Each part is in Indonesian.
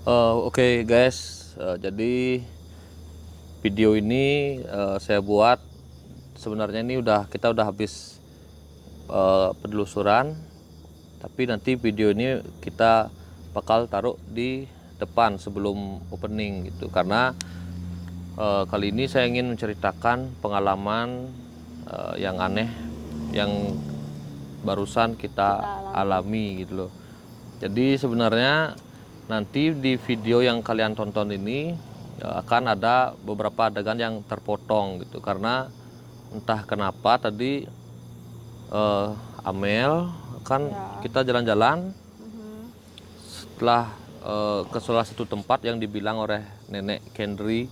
Oke guys, jadi video ini saya buat sebenarnya ini kita udah habis penelusuran, tapi nanti video ini kita bakal taruh di depan sebelum opening gitu, karena kali ini saya ingin menceritakan pengalaman yang aneh yang barusan kita alami gitu loh. Jadi sebenarnya nanti di video yang kalian tonton ini akan ada beberapa adegan yang terpotong gitu, karena entah kenapa tadi eh, Amel kan kita jalan-jalan setelah ke salah satu tempat yang dibilang oleh nenek Kendri,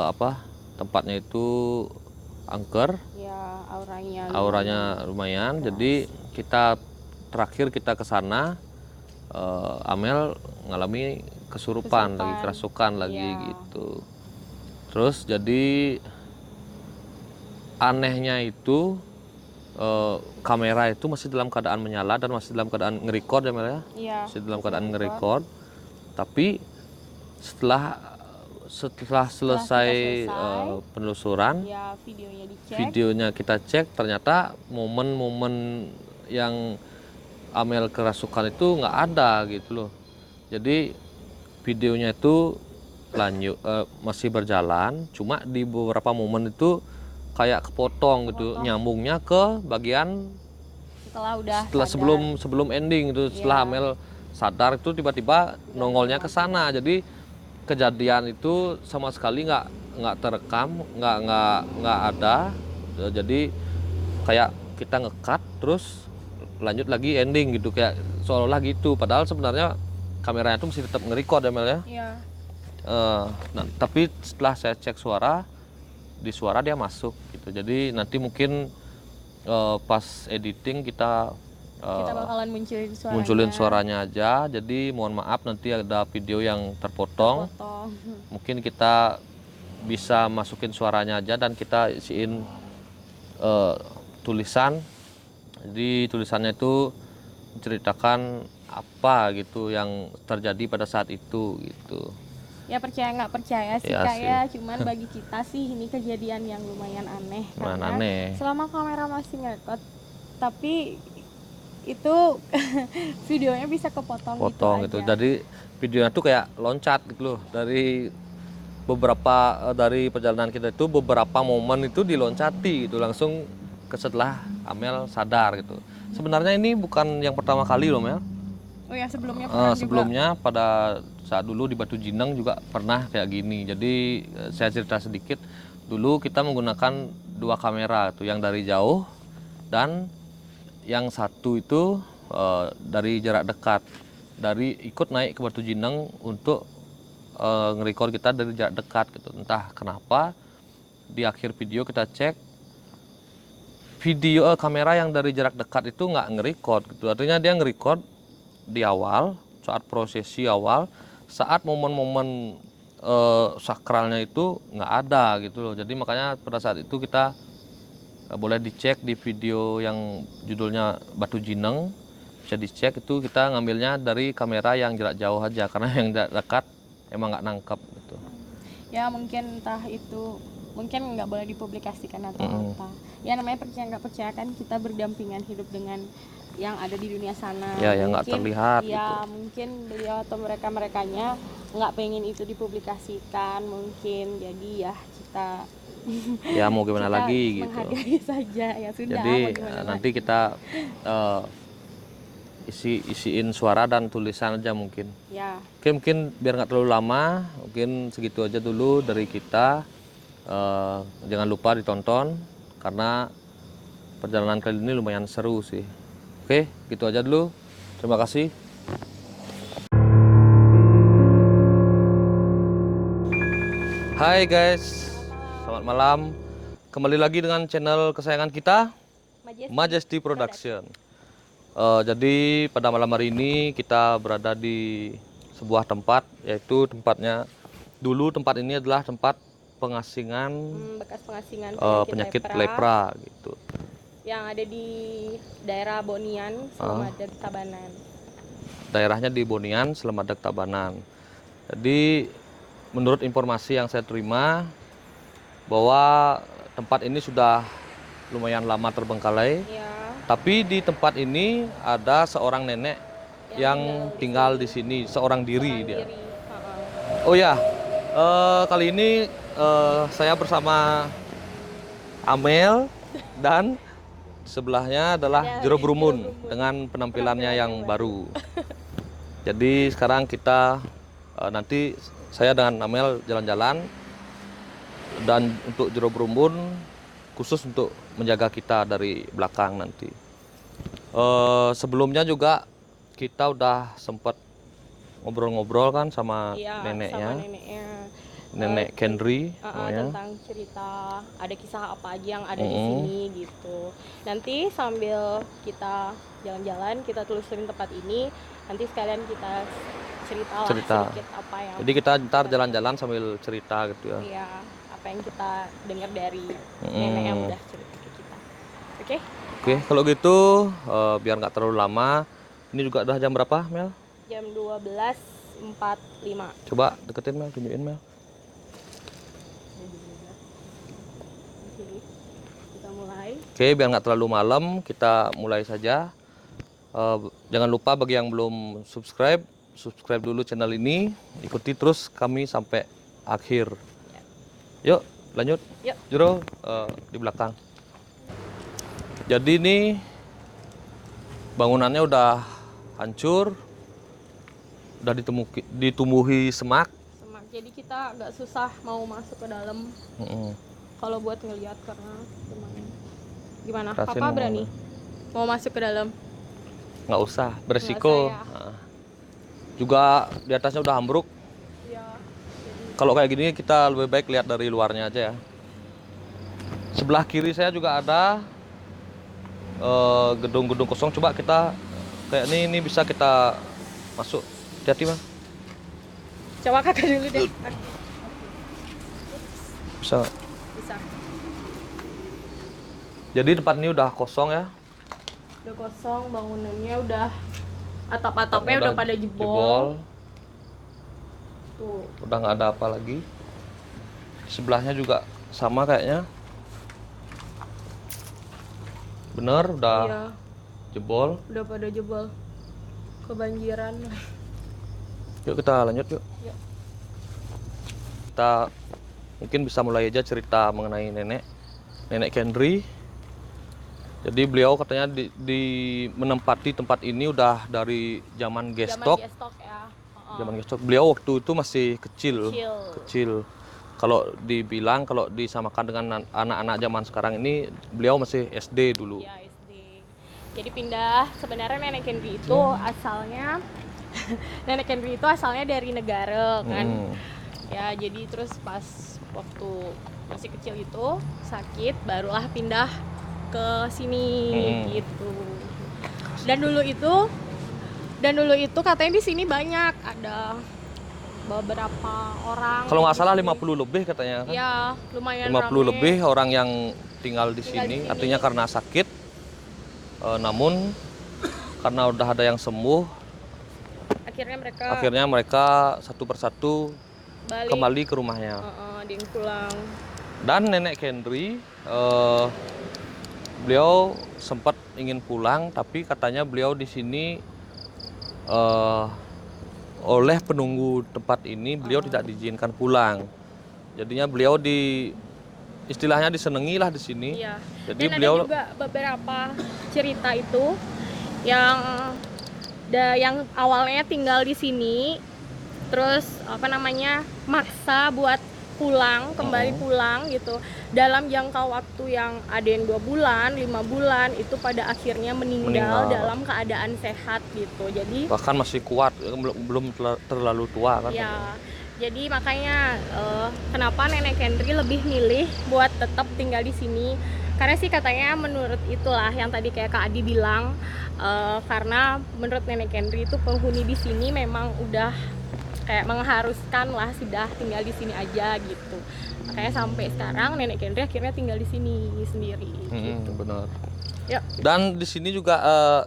apa tempatnya itu angker, Ya, auranya auranya lumayan. Jadi terakhir kita ke sana, Amel ngalami kesurupan lagi, kerasukan lagi gitu. Terus jadi anehnya itu kamera itu masih dalam keadaan menyala dan masih dalam keadaan nge-record ya Mel ya? Iya, Masih dalam keadaan nge-record. Tapi setelah selesai penelusuran, ya videonya dicek. videonya kita cek, ternyata momen-momen yang Amel kerasukan itu nggak ada gitu loh. Jadi videonya itu lanjut, masih berjalan, cuma di beberapa momen itu kayak kepotong gitu, nyambungnya ke bagian setelah sebelum ending itu. Setelah Amel sadar itu tiba-tiba nongolnya ke sana. Jadi kejadian itu sama sekali nggak terekam, nggak ada. Jadi kayak kita ngekat terus lanjut lagi ending gitu, kayak seolah-olah gitu. Padahal sebenarnya kameranya tuh masih tetap nge-record ya Mel ya. Iya. Nah, tapi setelah saya cek suara, di suara dia masuk gitu. Jadi nanti mungkin pas editing kita bakalan munculin suaranya aja. Jadi mohon maaf nanti ada video yang terpotong. Mungkin kita bisa masukin suaranya aja dan kita isiin tulisan. Jadi tulisannya itu menceritakan apa gitu yang terjadi pada saat itu gitu. Ya percaya nggak percaya sih Ya kayak cuman bagi kita sih ini kejadian yang lumayan aneh karena selama kamera masih ngerekod tapi itu videonya bisa kepotong gitu aja. Jadi videonya tuh kayak loncat gitu loh, dari beberapa dari perjalanan kita itu beberapa momen itu diloncati gitu langsung ke setelah Amel sadar gitu. Sebenarnya ini bukan yang pertama kali loh Mel. Oh ya, sebelumnya pernah sebelumnya juga. Pada saat dulu di Batu Jineng juga pernah kayak gini. Jadi saya cerita sedikit. Dulu kita menggunakan dua kamera tuh, yang dari jauh dan yang satu itu dari jarak dekat. Dari ikut naik ke Batu Jineng untuk nge-record kita dari jarak dekat gitu. Entah kenapa di akhir video kita cek video kamera yang dari jarak dekat itu nggak nge-record gitu. Artinya dia nge-record di awal, saat prosesi awal, saat momen-momen sakralnya itu nggak ada gitu loh. Jadi makanya pada saat itu kita boleh dicek di video yang judulnya Batu Jineng, bisa dicek itu kita ngambilnya dari kamera yang jarak jauh aja, karena yang jarak dekat emang nggak nangkep gitu. Ya mungkin entah itu mungkin nggak boleh dipublikasikan atau apa. Ya namanya percaya nggak percaya kan, kita berdampingan hidup dengan yang ada di dunia sana. Ya yang nggak terlihat. Ya gitu. Mungkin beliau atau merekanya nggak pengen itu dipublikasikan mungkin. Jadi ya kita ya mau gimana lagi gitu. Menghargai saja ya sudah. Jadi nanti kita isiin suara dan tulisan aja mungkin. Ya. Oke, mungkin biar nggak terlalu lama, mungkin segitu aja dulu dari kita. Jangan lupa ditonton karena perjalanan kali ini lumayan seru sih. Oke, gitu aja dulu. Terima kasih. Hai guys, selamat malam. Kembali lagi dengan channel kesayangan kita, Majesty Production. Jadi pada malam hari ini kita berada di sebuah tempat, yaitu tempat ini adalah tempat pengasingan bekas pengasingan penyakit lepra gitu. Yang ada di daerah Bonian, Sumatera Tabanan. daerahnya di Bonian, Selemadeg, Tabanan. Jadi menurut informasi yang saya terima bahwa tempat ini sudah lumayan lama terbengkalai. Ya. Tapi di tempat ini ada seorang nenek yang tinggal di sini, seorang diri dia. Oh ya, kali ini saya bersama Amel dan sebelahnya adalah Jero Brumun dengan penampilannya yang baru. Jadi sekarang kita nanti saya dengan Amel jalan-jalan, dan untuk Jero Brumun khusus untuk menjaga kita dari belakang nanti. Sebelumnya juga kita udah sempat ngobrol-ngobrol kan sama neneknya. Sama neneknya. Nenek Kendri tentang cerita, ada kisah apa aja yang ada di sini gitu. Nanti sambil kita jalan-jalan, kita telusurin tempat ini, nanti sekalian kita cerita sedikit apa yang. Jadi kita ntar jalan-jalan sambil cerita gitu ya. Iya, apa yang kita dengar dari nenek yang udah cerita ke kita. Oke? Oke, kalau gitu biar nggak terlalu lama. Ini juga udah jam berapa, Mel? Jam 12.45. Coba deketin Mel, tunjukin Mel. Oke, biar nggak terlalu malam, kita mulai saja. Jangan lupa bagi yang belum subscribe dulu channel ini. Ikuti terus kami sampai akhir. Yuk, lanjut. Yuk. Jero di belakang. Jadi ini bangunannya udah hancur, udah ditumbuhi semak. Jadi kita nggak susah mau masuk ke dalam. Kalau buat ngelihat karena gimana? Papa berani mau masuk ke dalam? Nggak usah, beresiko. Juga di atasnya udah ambruk. Ya, kalau kayak gini kita lebih baik lihat dari luarnya aja ya. Sebelah kiri saya juga ada gedung-gedung kosong. Coba kita kayak ini bisa kita masuk. Hati-hati Bang. Coba kakak dulu deh. Bisa. Jadi tempat ini udah kosong ya. Udah kosong, bangunannya udah atap-atapnya udah pada jebol. Tuh. Udah nggak ada apa lagi. Sebelahnya juga sama kayaknya. Bener, udah jebol. Udah pada jebol. Kebanjiran. Yuk kita lanjut yuk. Kita mungkin bisa mulai aja cerita mengenai nenek Kendri. Jadi beliau katanya menempati tempat ini udah dari zaman gestok. Zaman gestok. Beliau waktu itu masih kecil. Kalau disamakan dengan anak-anak zaman sekarang ini, beliau masih SD dulu. Ya, SD. Jadi pindah, sebenarnya nenek Kendri itu asalnya nenek Kendri itu asalnya dari negara kan. Ya, jadi terus pas waktu masih kecil itu sakit, barulah pindah ke sini gitu. Dan dulu itu katanya di sini banyak ada beberapa orang. Kalau nggak salah 50 lebih katanya kan? Ya, lumayan 50 rame. lebih orang yang tinggal di sini. Artinya karena sakit. Namun karena udah ada yang sembuh, akhirnya mereka satu persatu kembali ke rumahnya. Dia pulang. Dan nenek Kendri beliau sempat ingin pulang, tapi katanya beliau di sini oleh penunggu tempat ini beliau tidak diizinkan pulang. Jadinya beliau istilahnya disenengi lah di sini. Iya. Jadi dan beliau ada juga beberapa cerita itu yang awalnya tinggal di sini, terus maksa buat kembali pulang gitu. Dalam jangka waktu yang ada yang 2 bulan, 5 bulan, itu pada akhirnya meninggal dalam keadaan sehat gitu. Jadi bahkan masih kuat, belum terlalu tua kan. Ya, jadi makanya kenapa nenek Kendri lebih milih buat tetap tinggal di sini. Karena sih katanya menurut itulah yang tadi kayak Kak Adi bilang, karena menurut nenek Kendri itu penghuni di sini memang udah kayak mengharuskan lah sudah tinggal di sini aja gitu. Makanya sampai sekarang nenek Kendri akhirnya tinggal di sini sendiri. Gitu. Benar. Yuk. Dan di sini juga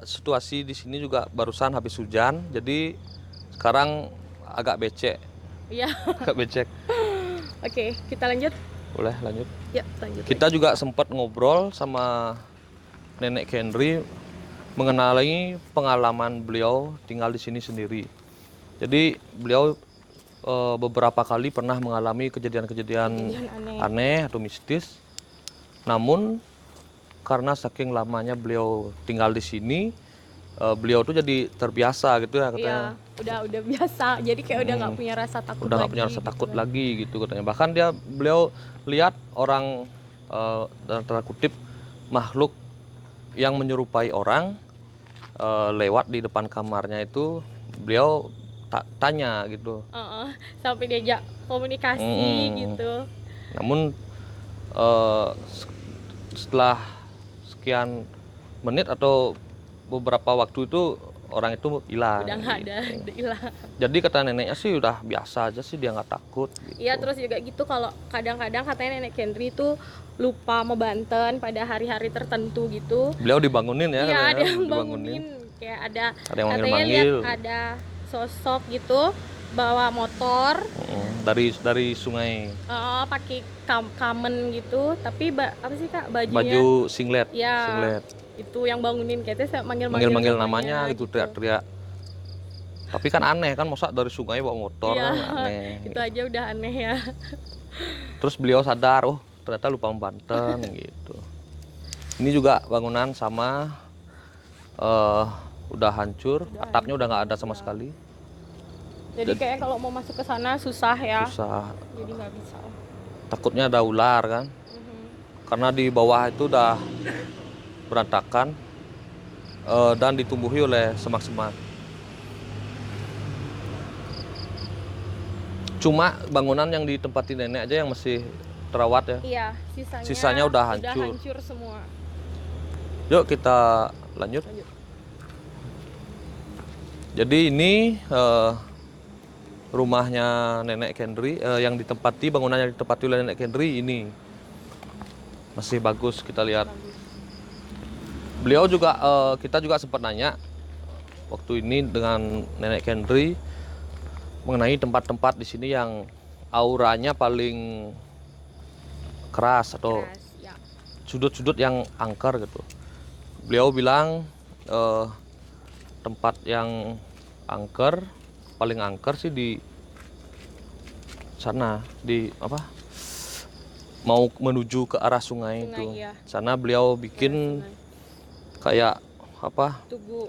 situasi di sini juga barusan habis hujan, jadi sekarang agak becek. Iya. Agak becek. Oke, kita lanjut. Boleh lanjut. Ya, lanjut. Kita juga sempat ngobrol sama Nenek Kendri mengenai pengalaman beliau tinggal di sini sendiri. Jadi beliau beberapa kali pernah mengalami kejadian-kejadian aneh atau mistis. Namun karena saking lamanya beliau tinggal di sini, beliau tuh jadi terbiasa gitu ya katanya. Iya, udah biasa. Jadi kayak udah nggak punya rasa takut. Udah nggak punya rasa takut lagi gitu katanya. Bahkan beliau lihat orang dalam tanda kutip makhluk yang menyerupai orang lewat di depan kamarnya itu. Beliau tanya gitu. Sampai diajak komunikasi gitu. Namun setelah sekian menit atau beberapa waktu itu orang itu hilang. Udah nggak ada, udah hilang. Jadi kata neneknya sih udah biasa aja sih, dia nggak takut. Iya, terus juga gitu kalau kadang-kadang katanya Nenek Kendri itu lupa membanten pada hari-hari tertentu gitu. Beliau dibangunin ya? Iya, ada yang bangunin. Kayak ada yang katanya lihat ada sosok gitu bawa motor dari sungai. Pakai kamen gitu, tapi apa sih Kak bajunya? Baju singlet. Ya, singlet. Itu yang bangunin, kayaknya saya manggil namanya gitu, teriak-teriak. Tapi kan aneh kan, masa dari sungai bawa motor, iya, kan aneh. Itu aja udah aneh ya. Terus beliau sadar, oh ternyata lupa membanten gitu. Ini juga bangunan sama udah hancur, atapnya udah nggak ada sama sekali. Jadi kayak kalau mau masuk ke sana susah ya. Susah. Jadi nggak bisa. Takutnya ada ular kan. Karena di bawah itu udah berantakan dan ditumbuhi oleh semak-semak. Cuma bangunan yang ditempati nenek aja yang masih terawat ya. Iya, sisanya udah hancur. Udah hancur semua. Yuk kita lanjut. Jadi ini rumahnya Nenek Kendri yang ditempati, bangunan yang ditempati oleh Nenek Kendri ini masih bagus kita lihat. Beliau juga kita juga sempat nanya waktu ini dengan Nenek Kendri mengenai tempat-tempat di sini yang auranya paling keras atau sudut-sudut yang angker gitu. Beliau bilang tempat yang angker, paling angker sih di sana, di apa? Mau menuju ke arah sungai itu. Iya. Sana beliau bikin kayak apa? Tugu.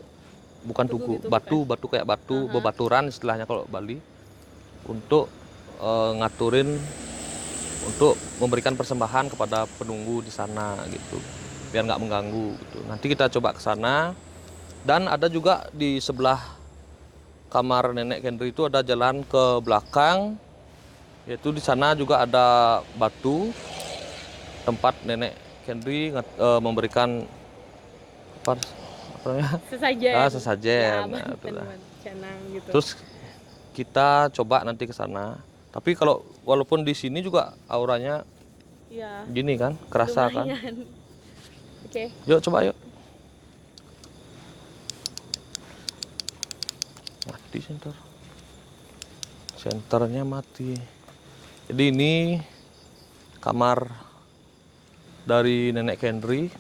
Bukan tugu, batu kayak batu, bebaturan istilahnya kalau Bali, untuk ngaturin, untuk memberikan persembahan kepada penunggu di sana gitu, biar nggak mengganggu gitu. Nanti kita coba ke sana. Dan ada juga di sebelah kamar Nenek Kendri itu ada jalan ke belakang, yaitu di sana juga ada batu tempat Nenek Kendri memberikan apa namanya? Sesajen. Sesajen. Ya, gitu. Terus kita coba nanti ke sana. Tapi kalau walaupun di sini juga auranya gini kan, kerasa lumayan. Kan. Oke. Yuk coba yuk. Mati senternya mati. Jadi ini kamar dari Nenek Kendri.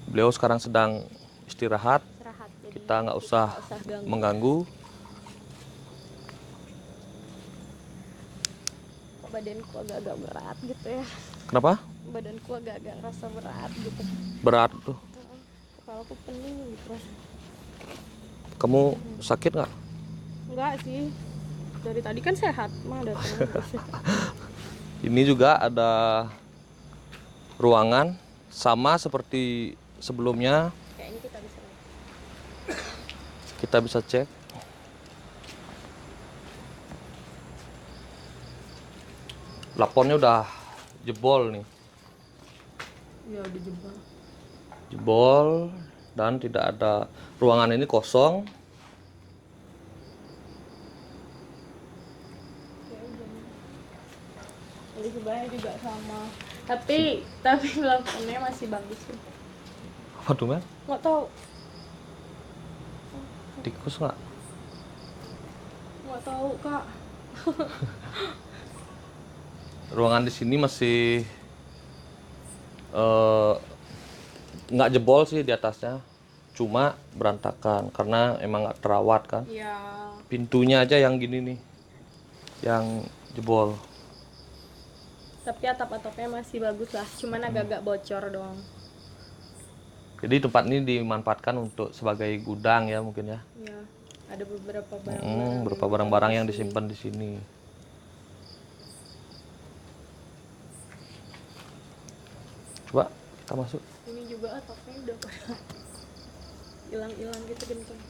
Beliau sekarang sedang istirahat. Kita nggak usah mengganggu. Badanku agak-agak berat gitu ya. Kenapa? Badanku agak-agak rasa berat gitu. Berat tuh. Kepalaku pening gitu. Kamu sakit nggak? Enggak sih. Dari tadi kan sehat, mah datang. Ini juga ada ruangan sama seperti sebelumnya. Kayaknya kita bisa cek. Plafonnya udah jebol nih. Ya udah jebol. Jebol dan tidak ada, ruangan ini kosong. Jadi sebelahnya juga sama. Tapi plafonnya masih bagus sih. Apa tuh Mel? Nggak tahu. Tikus nggak? Nggak tahu Kak. Ruangan di sini masih nggak jebol sih di atasnya, cuma berantakan karena emang nggak terawat kan. Iya. Pintunya aja yang gini nih, yang jebol. Tapi atap-atapnya masih bagus lah, cuman agak-agak bocor doang. Jadi tempat ini dimanfaatkan untuk sebagai gudang ya mungkin ya. Ya, ada beberapa barang-barang. Beberapa barang-barang yang disimpan di sini. Coba kita masuk. Ini juga atapnya udah pada hilang-hilang gitu kenceng.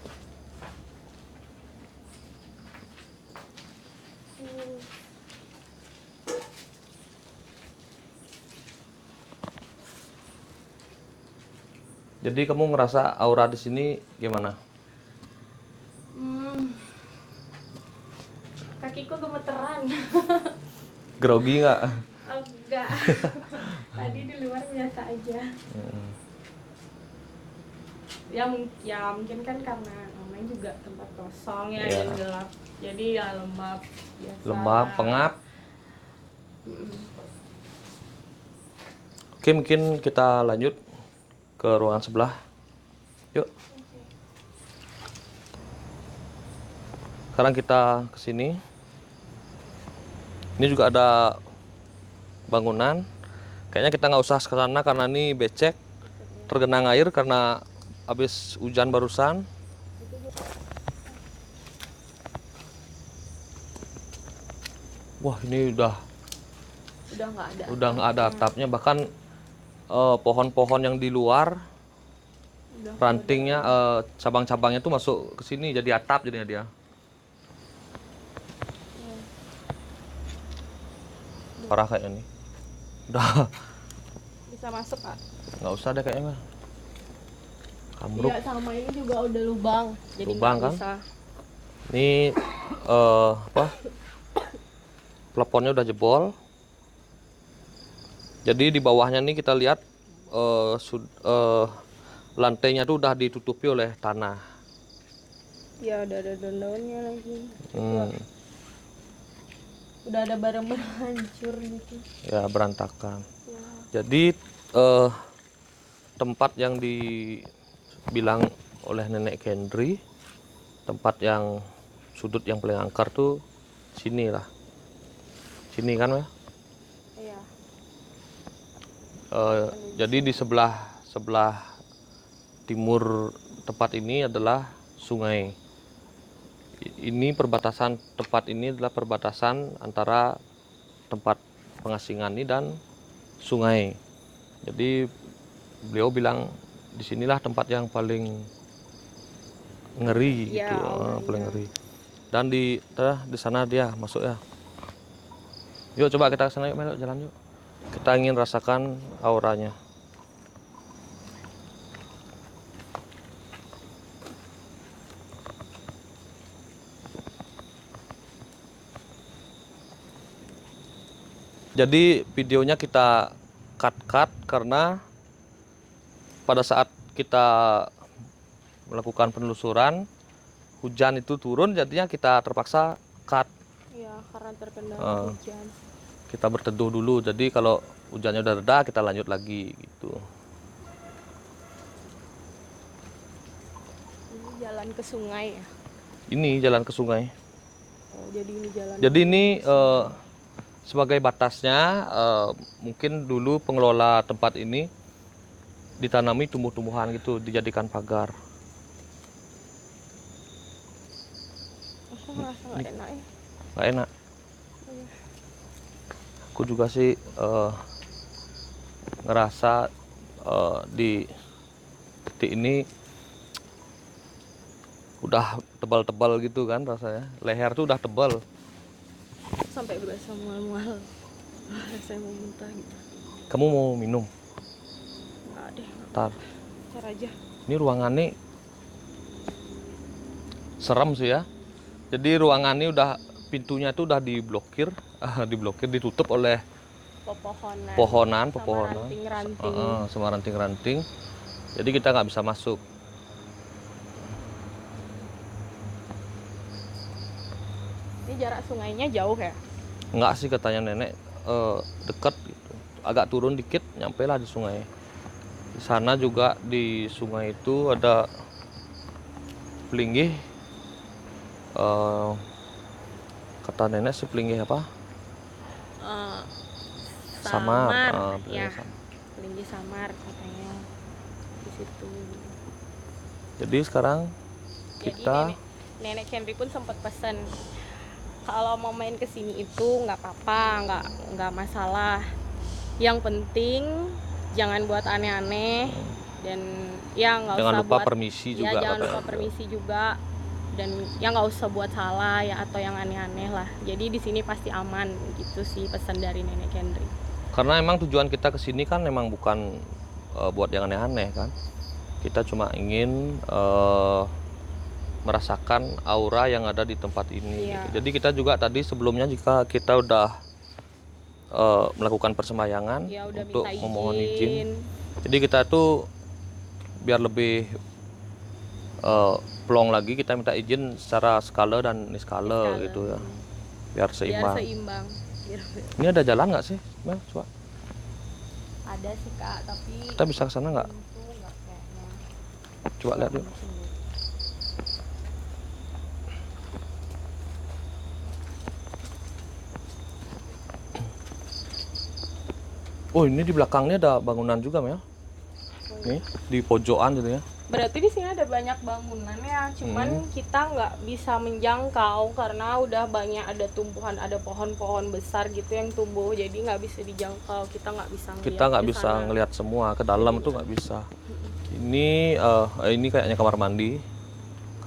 Jadi kamu ngerasa aura di sini gimana? Kakiku gemeteran. Grogi nggak? Enggak. Tadi di luar biasa aja. Ya mungkin kan karena namanya juga tempat kosong ya, Iya. dan gelap. Jadi ya lembab biasa. Lembab, pengap. Oke, mungkin kita lanjut ke ruangan sebelah. Yuk. Sekarang kita ke sini. Ini juga ada bangunan. Kayaknya kita nggak usah ke sana karena ini becek, tergenang air karena habis hujan barusan. Wah, ini udah nggak ada atapnya, bahkan pohon-pohon yang di luar rantingnya, cabang-cabangnya tuh masuk ke sini jadi atap jadinya dia. Parah kayaknya nih. Udah Bisa masuk Kak? nggak usah deh kayaknya. Kambruk. Iya, sama ini juga udah lubang. Jadi Lubang nggak kan? bisa. Ini apa? Plafonnya udah jebol. Jadi di bawahnya nih kita lihat lantainya tuh udah ditutupi oleh tanah. Ya udah ada daun-daunnya lagi. Hmm, Udah ada barang-barang hancur gitu. ya berantakan. Ya. Jadi tempat yang dibilang oleh nenek Kendri, tempat yang sudut yang paling angker tuh sini lah. Sini kan ya? Iya. Jadi di sebelah timur tempat ini adalah sungai. Ini perbatasan tempat ini adalah perbatasan antara tempat pengasingan ini dan sungai. Jadi beliau bilang disinilah tempat yang paling ngeri Ya, gitu, auranya. paling ngeri. Dan di sana dia masuk ya. Yuk coba kita ke sana yuk, Mel, jalan yuk. Kita ingin rasakan auranya. Jadi videonya kita cut karena pada saat kita melakukan penelusuran hujan itu turun, jadinya kita terpaksa cut. Iya, karena terkendala hujan. Kita berteduh dulu, jadi kalau hujannya udah reda kita lanjut lagi gitu. Ini jalan ke sungai ya. Ini jalan ke sungai. Oh, jadi ini jalan. Jadi ini sebagai batasnya, mungkin dulu pengelola tempat ini ditanami tumbuh-tumbuhan gitu, dijadikan pagar. Aku ngerasa nggak enak ya. Nggak enak. Aku juga sih ngerasa di titik ini udah tebal-tebal gitu kan rasanya. Leher tuh udah tebal. Sampai berasa mual-mual. Rasanya mau muntah gitu. Kamu mau minum? Nggak deh. Ntar. Ntar aja. Ini ruangannya serem sih ya. Jadi ruangannya udah pintunya tuh udah diblokir, ditutup oleh Pepohonan. pepohonan, Sama ranting-ranting. sama ranting-ranting. Jadi kita nggak bisa masuk. Ini jarak sungainya jauh ya? Nggak sih katanya nenek, dekat gitu. Agak turun dikit nyampe lah di sungai. Di sana juga di sungai itu ada pelinggih. Kata nenek sih pelinggih apa? Eh, Samar. ya, Pelinggih samar. Pelinggih Samar katanya di situ. Jadi sekarang Jadi kita nenek Henry pun sempat pesan kalau mau main ke sini itu nggak apa-apa, nggak masalah. Yang penting jangan buat aneh-aneh dan ya nggak jangan usah lupa buat permisi ya juga. jangan lupa permisi juga dan ya nggak usah buat salah ya atau yang aneh-aneh lah. Jadi di sini pasti aman gitu sih pesan dari nenek Henry. Karena emang tujuan kita ke sini kan memang bukan buat yang aneh-aneh kan. Kita cuma ingin merasakan aura yang ada di tempat ini. Iya. Gitu. Jadi kita juga tadi sebelumnya jika kita udah melakukan persembayangan Ya udah untuk minta memohon izin. izin. Jadi kita tuh biar lebih plong lagi kita minta izin secara skala dan niskala gitu ya. Biar seimbang. Ini ada jalan nggak sih? Mel, coba. Ada sih Kak, tapi Kita bisa ke sana nggak? Coba lihat yuk. Oh, ini di belakangnya ada bangunan juga, Mel. Nih, di pojokan gitu ya. Berarti di sini ada banyak bangunan ya, cuman kita nggak bisa menjangkau karena udah banyak ada tumbuhan, ada pohon-pohon besar gitu yang tumbuh, jadi nggak bisa dijangkau. Kita nggak bisa ngeliat. Kita nggak bisa ngelihat semua ke dalam tuh nggak bisa. Ini kayaknya kamar mandi,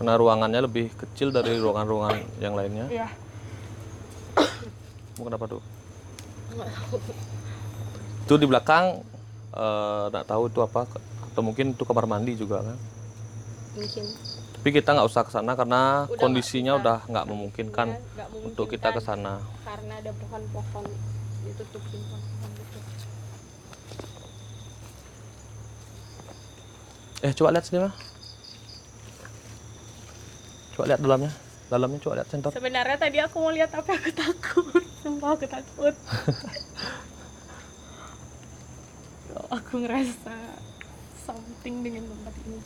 karena ruangannya lebih kecil dari ruangan-ruangan yang lainnya. Iya. Mau kenapa tuh? Itu di belakang nggak tahu itu apa, atau mungkin itu kamar mandi juga kan. Mungkin. Tapi kita nggak usah ke sana karena Udah kondisinya nggak bisa. udah nggak memungkinkan untuk kita ke sana. Karena ada pohon-pohon ditutupin pohon gitu. Coba lihat sini mah. Coba lihat dalamnya. Dalamnya coba lihat center. Sebenarnya tadi aku mau lihat tapi aku takut. Sumpah aku takut. Aku ngerasa something dengan tempat ini.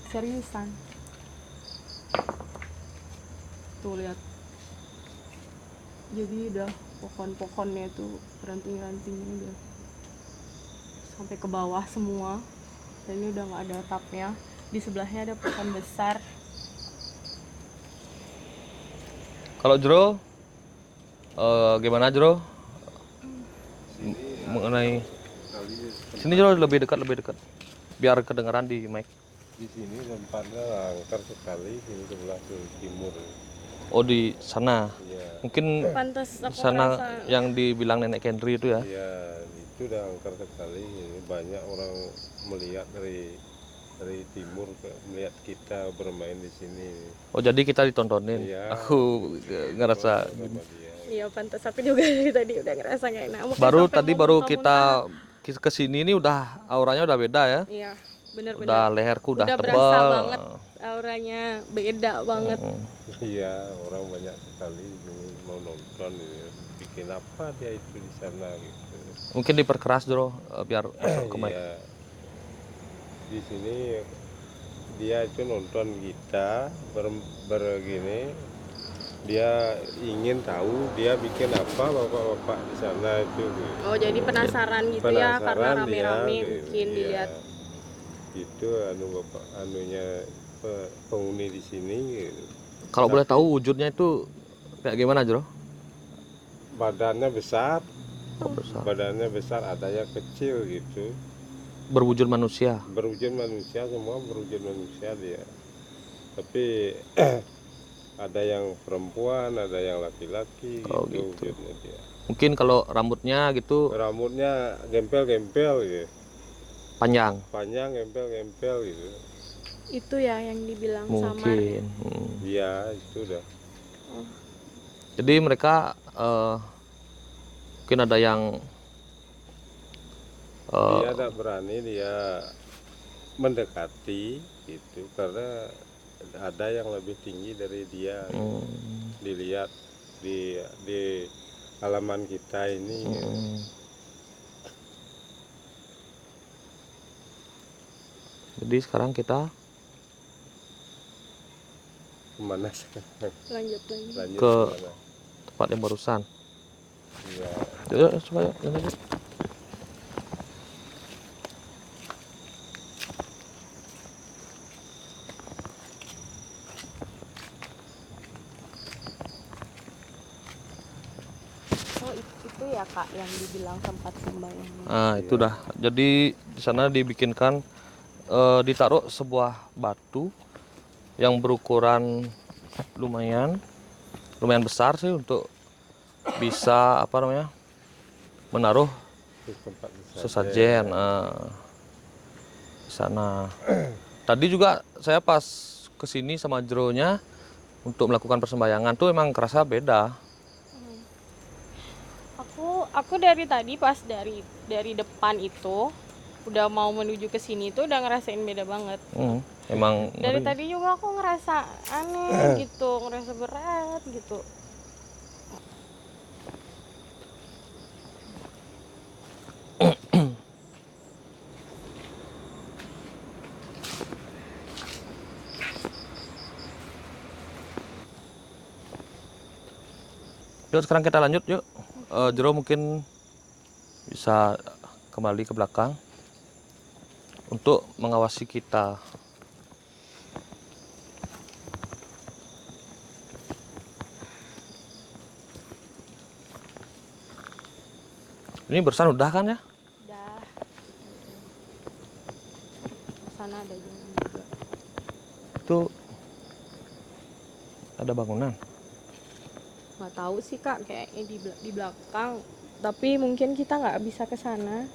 Seriusan. Tuh lihat. Jadi udah pohon-pohonnya itu ranting-rantingnya udah sampai ke bawah semua. Dan ini udah nggak ada atapnya. Di sebelahnya ada pohon besar. Kalau Jero, gimana Jero? Mengenai sini Jero lebih dekat, biar kedengeran di mic. Di sini tempatnya angker sekali, sini sebelah timur. Oh di sana. Iya. Mungkin Pantas di aku sana ngerasa yang dibilang nenek Henry itu ya. Iya, itu udah angker sekali. Ini banyak orang melihat dari timur melihat kita bermain di sini. Oh jadi kita ditontonin. Iya. Aku ngerasa Sama dia. iya pantas aku juga dari tadi udah ngerasa gak enak. Makanya baru sampai tadi mau baru muntah-muntah. kita kesini nih udah auranya udah beda ya. Iya bener-bener Udah leherku udah berasa tebal. banget auranya beda banget. Iya, orang banyak sekali ini mau nonton ini. Bikin apa dia itu di sana gitu. Mungkin diperkeras dulu biar masuk ke mic. Iya. Di sini dia itu nonton kita begini, dia ingin tahu dia bikin apa bapak-bapak di sana itu. Oh jadi penasaran gitu ya karena Penasaran rame-rame dia, mungkin iya. dilihat. Itu bapak penghuni di sini. Gitu. Kalau boleh tahu wujudnya itu kayak gimana Jero? Badannya besar, Oh, besar. badannya besar, ada yang kecil gitu. Berwujud manusia. Berwujud manusia, semua berwujud manusia dia. Tapi ada yang perempuan, ada yang laki-laki Oh, gitu gitu. wujudnya dia. Mungkin kalau rambutnya gitu Rambutnya gempel-gempel gitu. panjang. Panjang gempel-gempel gitu. Itu ya yang dibilang Samar. Mungkin. Iya, itu udah. Jadi mereka mungkin ada yang Dia tak berani, dia mendekati gitu, karena ada yang lebih tinggi dari dia. Dilihat di halaman kita ini. Jadi sekarang kita Kemana sekarang? Lanjut lagi. ke kemana? tempat yang barusan. Ya, Yuk, coba yuk, jalan yuk. Oh, itu ya Kak yang dibilang tempat sembahyang. Nah, itu dah. Jadi di sana dibikinkan ditaruh sebuah batu yang berukuran lumayan besar sih untuk bisa apa namanya menaruh itu tempat sesajen di sana. Tadi juga saya pas kesini sama Jeronya untuk melakukan persembahyangan tuh emang kerasa beda. Aku dari tadi pas dari depan itu udah mau menuju ke sini tuh udah ngerasain beda banget. Emang Dari ngeri. tadi juga aku ngerasa aneh gitu, ngerasa berat gitu. Yuk sekarang kita lanjut yuk. Jero mungkin bisa kembali ke belakang untuk mengawasi kita. Ini barusan udah kan ya? Udah. Sana ada juga. Itu ada bangunan. Nggak tahu sih Kak, kayaknya di belakang. Tapi mungkin kita nggak bisa ke sana.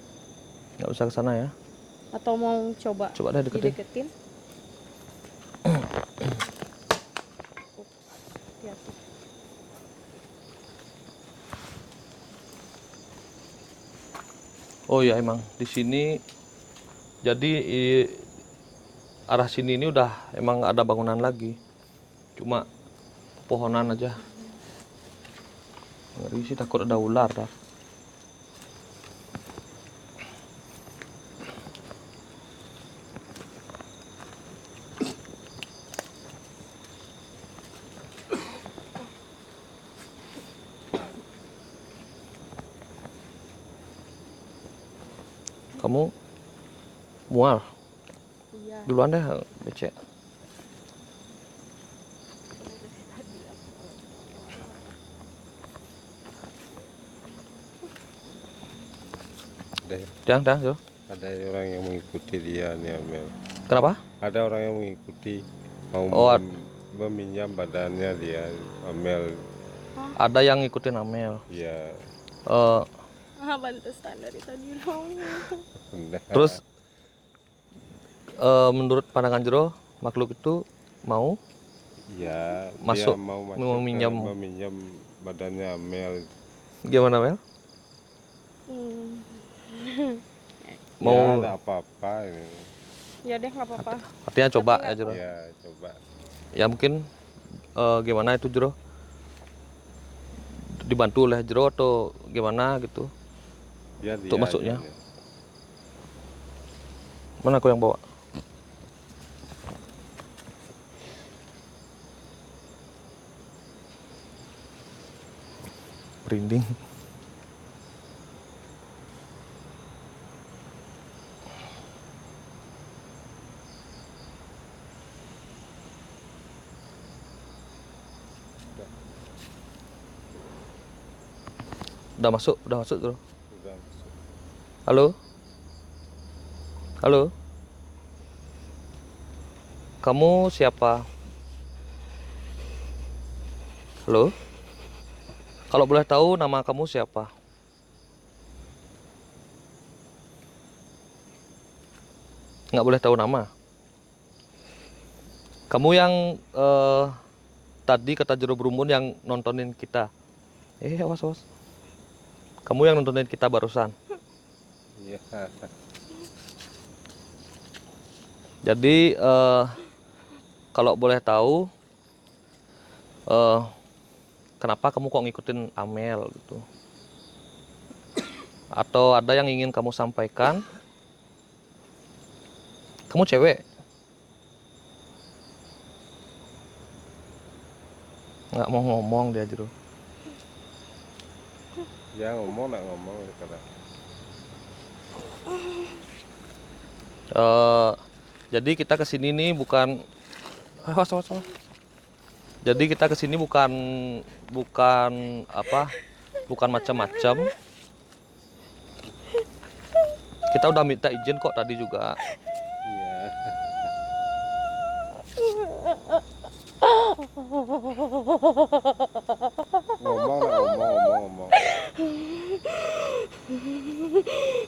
Nggak usah ke sana ya. Atau mau coba Coba deh deketin. dideketin. Ups, hati-hati. Oh ya emang di sini jadi arah sini ini udah emang ada bangunan lagi. Cuma pohonan aja. Ngeri sih takut ada ular dah. Kamu mual? Iya. Duluan deh, becek. Jangan, Jero. ada orang yang mengikuti dia nih Amel. Kenapa? Ada orang yang mengikuti mau meminjam badannya dia Amel. Ada yang ngikutin Amel. Ya, Pantesan dari tadi dong. Terus menurut pandangan Jero, makhluk itu mau ya masuk, dia mau meminjam badannya Amel. gimana Mel? Mau Ya, ada apa-apa ini. Ya deh nggak apa-apa. artinya coba ya Jero. Ya, coba. Ya mungkin gimana itu Jero? Dibantu oleh Jero atau gimana gitu? Biar Untuk dia masuknya. aja. Mana aku yang bawa? Merinding. Udah masuk Bro. Udah masuk. Halo? Halo? Kamu siapa? Halo? Kalau boleh tahu nama kamu siapa? Nggak boleh tahu nama. Kamu yang tadi kata Jero Brumun yang nontonin kita. Awas. Kamu yang nontonin kita barusan. Iya. Jadi kalau boleh tahu, kenapa kamu kok ngikutin Amel gitu? Atau ada yang ingin kamu sampaikan? Kamu cewek? Nggak mau ngomong dia Jero. Ya ngomong nak ngomong sekarang. Jadi kita kesini nih bukan, jadi kita kesini bukan apa, bukan macam-macam. Kita udah minta izin kok tadi juga. Iya. Ngomong nak ngomong.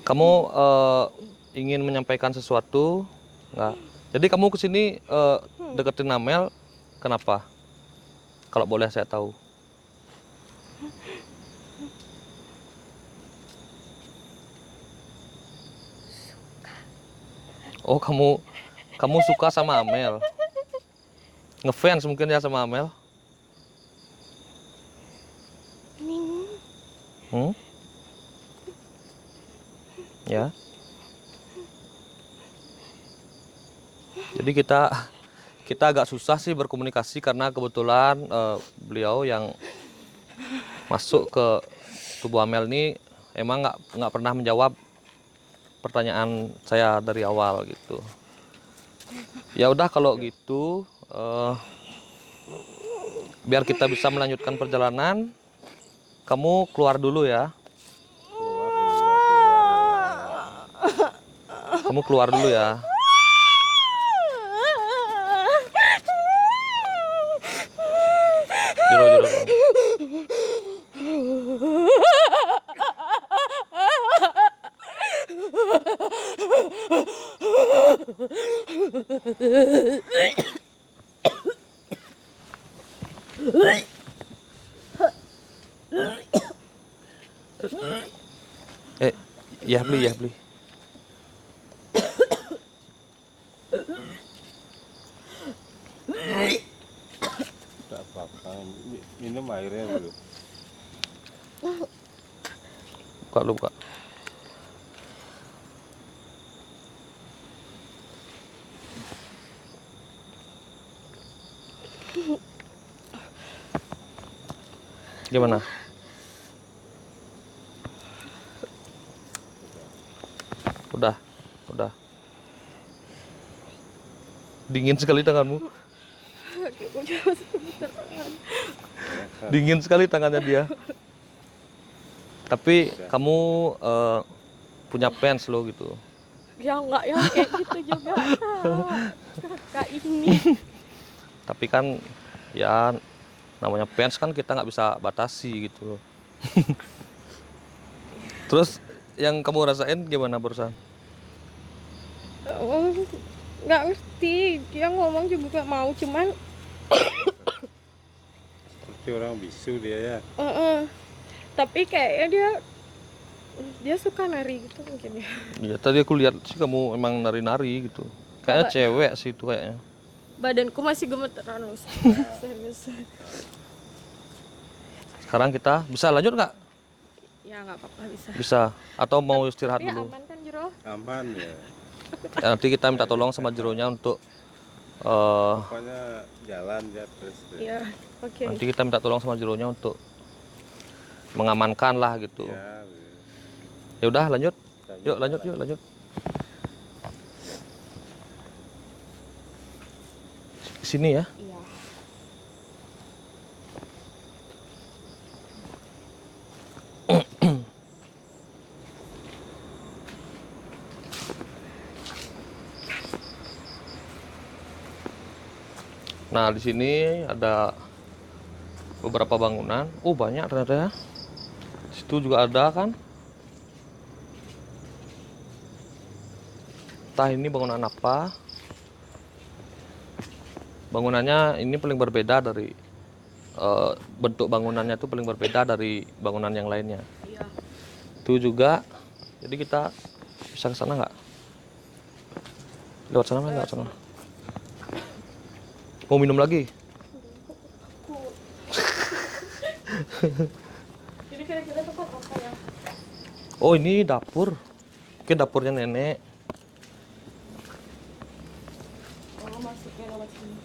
Kamu ingin menyampaikan sesuatu nggak? Jadi kamu kesini deketin Amel, kenapa? Kalau boleh saya tahu. Oh, kamu suka sama Amel? Ngefans mungkin ya sama Amel? Hmm? Ya. Jadi kita agak susah sih berkomunikasi karena kebetulan beliau yang masuk ke tubuh Amel ini emang nggak pernah menjawab pertanyaan saya dari awal gitu. Ya udah kalau gitu, biar kita bisa melanjutkan perjalanan, kamu keluar dulu ya. Kamu keluar dulu ya. Jero. Ya beli. Tak apa-apa. Minum airnya dulu. Buka. Gimana? Udah. Dingin sekali tanganmu. Dingin sekali tangannya dia. Tapi kamu punya fans lo gitu. Ya enggak ya kayak gitu juga. Kakak ini. Tapi kan ya namanya fans kan kita nggak bisa batasi gitu. Terus yang kamu rasain gimana barusan? Nggak ngerti, dia ngomong juga gak mau, cuman Seperti orang bisu dia ya. tapi kayaknya dia suka nari gitu mungkin ya. Iya tadi aku lihat sih kamu emang nari-nari gitu. Kayaknya cewek sih itu kayaknya. Badanku masih gemeteran loh. Serius. Sekarang kita bisa lanjut nggak? Ya nggak apa-apa bisa. Bisa. Atau mau istirahat Tapi dulu? aman kan Jero? Aman ya. Ya, nanti kita minta tolong sama Jeronya untuk Pokoknya jalan ya terus. Iya, oke. nanti kita minta tolong sama Jeronya untuk mengamankan lah gitu. Ya. Ya udah lanjut. Yuk lanjut. Sini ya. Iya. Nah, di sini ada beberapa bangunan. Oh, banyak ternyata ya. Di situ juga ada kan. Entah ini bangunan apa. Bangunannya ini paling berbeda dari bentuk bangunannya tuh paling berbeda dari bangunan yang lainnya. Iya. Itu juga. Jadi kita bisa ke sana nggak? Lewat sana, lewat sana. Mau minum lagi? Jadi kira-kira tempat apa ya? Oh, ini dapur. Mungkin dapurnya nenek. Oh, masuknya lewat sini.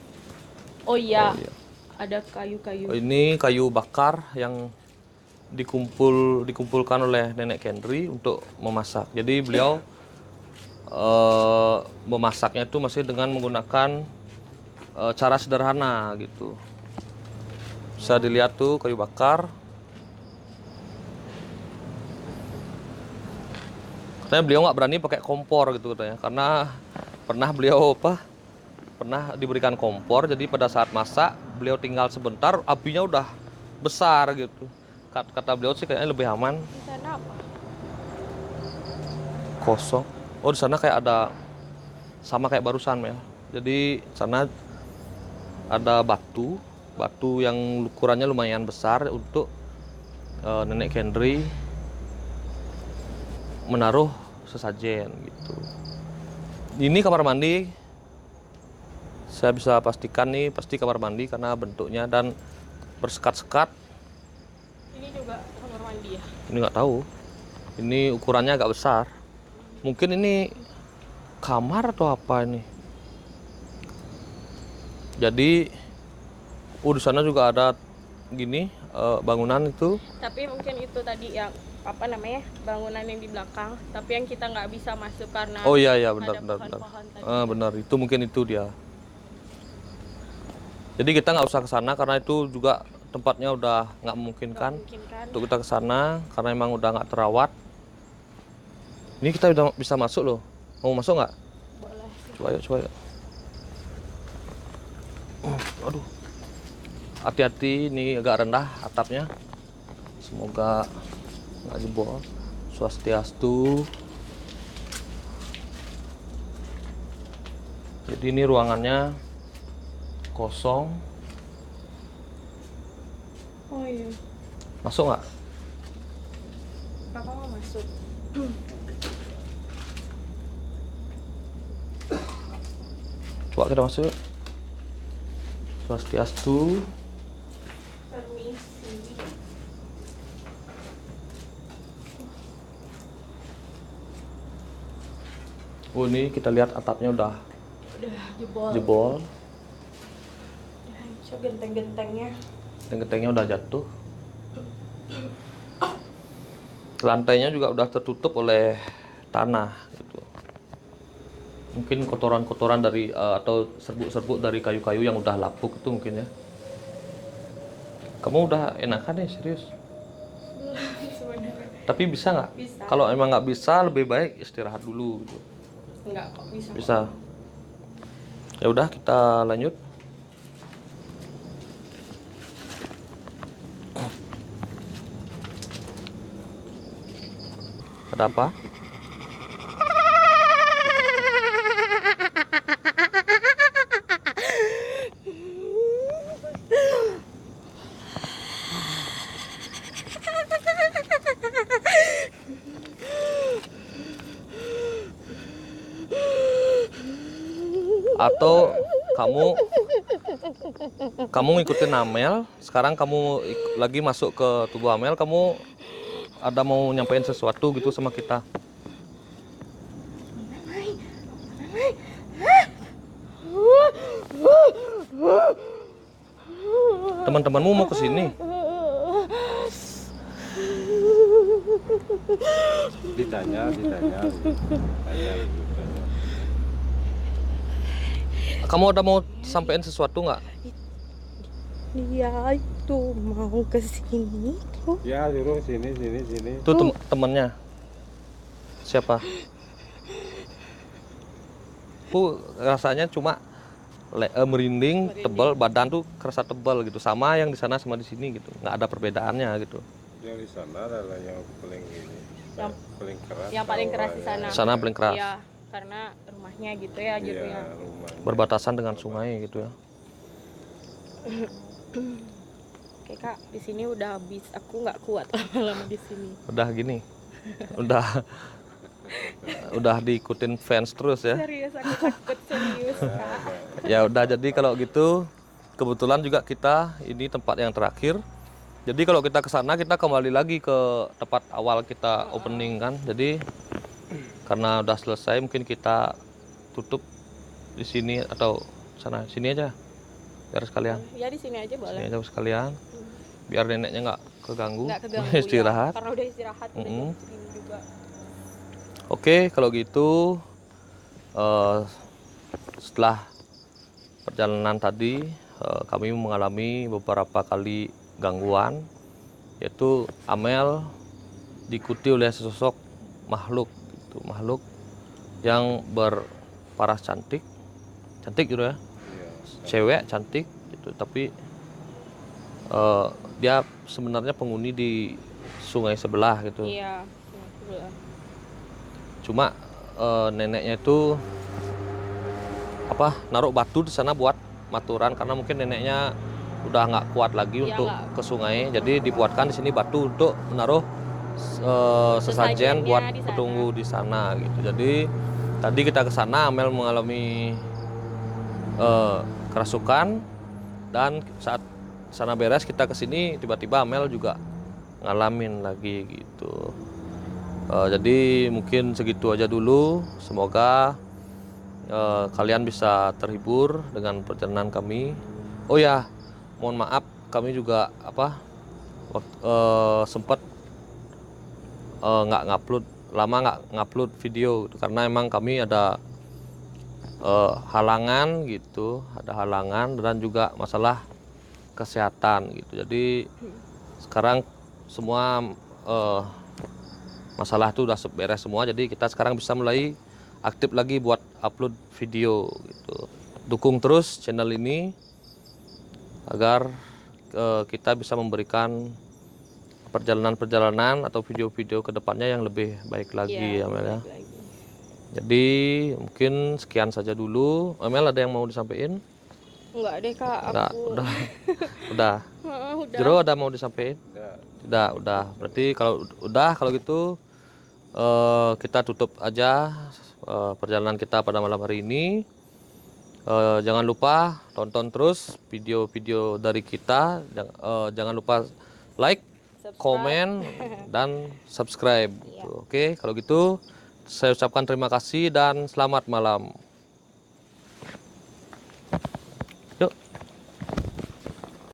Oh iya, Oh, iya. ada kayu-kayu. Oh, ini kayu bakar yang dikumpulkan oleh nenek Kendri untuk memasak. Jadi beliau memasaknya itu masih dengan menggunakan cara sederhana gitu. Bisa dilihat tuh kayu bakar. Katanya beliau nggak berani pakai kompor gitu katanya, karena pernah diberikan kompor, jadi pada saat masak beliau tinggal sebentar apinya udah besar gitu. Kata beliau sih kayaknya lebih aman. Di sana apa? Kosong. Oh, di sana kayak ada sama kayak barusan Mel. Jadi sana ada batu yang ukurannya lumayan besar untuk nenek Kendri menaruh sesajen gitu. Ini kamar mandi. Saya bisa pastikan nih pasti kamar mandi karena bentuknya dan bersekat-sekat. Ini juga kamar mandi ya? Ini nggak tahu. Ini ukurannya agak besar. Mungkin ini kamar atau apa ini? Jadi, di sana juga ada gini bangunan itu. Tapi mungkin itu tadi yang apa namanya bangunan yang di belakang. Tapi yang kita nggak bisa masuk karena Oh iya ada benar. pohon-pohon tadi. Benar itu mungkin itu dia. Jadi kita nggak usah ke sana karena itu juga tempatnya udah nggak memungkinkan Memungkinkan. untuk kita ke sana karena emang udah nggak terawat. Ini kita udah bisa masuk loh. Mau masuk nggak? Boleh. Coba yuk. Aduh. Hati-hati, ini agak rendah atapnya. Semoga nggak jebol. Swastiastu. Jadi ini ruangannya kosong. Oh iya. Masuk nggak? Kakak mau masuk. Coba kita masuk. Swastiastu. Permisi. Oh, ini kita lihat atapnya udah Udah jebol. jebol. Udah hancur genteng-gentengnya. Genteng-gentengnya udah jatuh. Lantainya juga udah tertutup oleh tanah gitu. Mungkin kotoran-kotoran dari atau serbuk-serbuk dari kayu-kayu yang udah lapuk itu mungkin ya. Kamu udah enakan ya serius? Sebenarnya. Tapi bisa nggak? Bisa. Kalau emang nggak bisa lebih baik istirahat dulu gitu. Enggak kok bisa. Bisa. Ya udah kita lanjut. Ada apa? Atau kamu ngikutin Amel, sekarang kamu lagi masuk ke tubuh Amel, kamu ada mau nyampein sesuatu gitu sama kita. Teman-temanmu mau ke sini. Ditanya. Kamu ada mau sampein sesuatu nggak? Dia itu mau ke sini tuh. Ya suruh sini. Itu temennya. Siapa? Rasanya cuma merinding, tebal, badan tuh kerasa tebal gitu. Sama yang di sana sama di sini gitu. Nggak ada perbedaannya gitu. Yang di sana adalah yang paling ini, Yang- paling keras. Yang paling keras di sana. Di sana paling keras. Iya, karena rumahnya gitu ya Iya, jatuhnya. rumahnya. Berbatasan dengan sungai gitu ya. Oke kak, di sini udah habis. Aku nggak kuat lama-lama di sini. Udah gini. Udah udah diikutin fans terus ya. Serius, aku takut serius Kak. Ya udah, jadi kalau gitu kebetulan juga kita ini tempat yang terakhir. Jadi kalau kita ke sana kita kembali lagi ke tempat awal kita opening kan. Jadi karena udah selesai mungkin kita tutup di sini atau sana, sini aja biar sekalian. Ya di sini aja boleh. Sini aja sekalian. Biar neneknya nggak keganggu. Nggak keganggu Istirahat. ya, karena udah istirahat udah jam segini juga. Oke, kalau gitu setelah perjalanan tadi kami mengalami beberapa kali gangguan, yaitu Amel diikuti oleh sesosok makhluk, itu makhluk yang berparas cantik gitu ya, cewek cantik gitu, tapi dia sebenarnya penghuni di sungai sebelah gitu. Iya, sebelah. Cuma neneknya itu naruh batu di sana buat maturan, karena mungkin neneknya udah nggak kuat lagi untuk ke sungai, jadi dibuatkan di sini batu untuk menaruh sesajen buat petunggu di sana gitu. Jadi tadi kita ke sana, Amel mengalami kerasukan, dan saat sana beres kita ke sini tiba-tiba Amel juga ngalamin lagi gitu. Jadi mungkin segitu aja dulu. Semoga kalian bisa terhibur dengan perjalanan kami. Oh ya, mohon maaf kami juga sempat nggak ngupload video gitu, karena emang kami ada halangan gitu, dan juga masalah kesehatan gitu. Jadi sekarang semua masalah itu udah beres semua, jadi kita sekarang bisa mulai aktif lagi buat upload video gitu. Dukung terus channel ini agar kita bisa memberikan perjalanan atau video-video kedepannya yang lebih baik lagi ya, Amel ya. Jadi mungkin sekian saja dulu. Amel, ada yang mau disampaikan? Enggak deh Kak, Enggak, aku udah. udah. Jero ada mau disampaikan? Tidak, udah. Berarti kalau gitu kita tutup aja perjalanan kita pada malam hari ini. Jangan lupa tonton terus video-video dari kita. Jangan lupa like, komen, dan subscribe. Oke, kalau gitu saya ucapkan terima kasih dan selamat malam.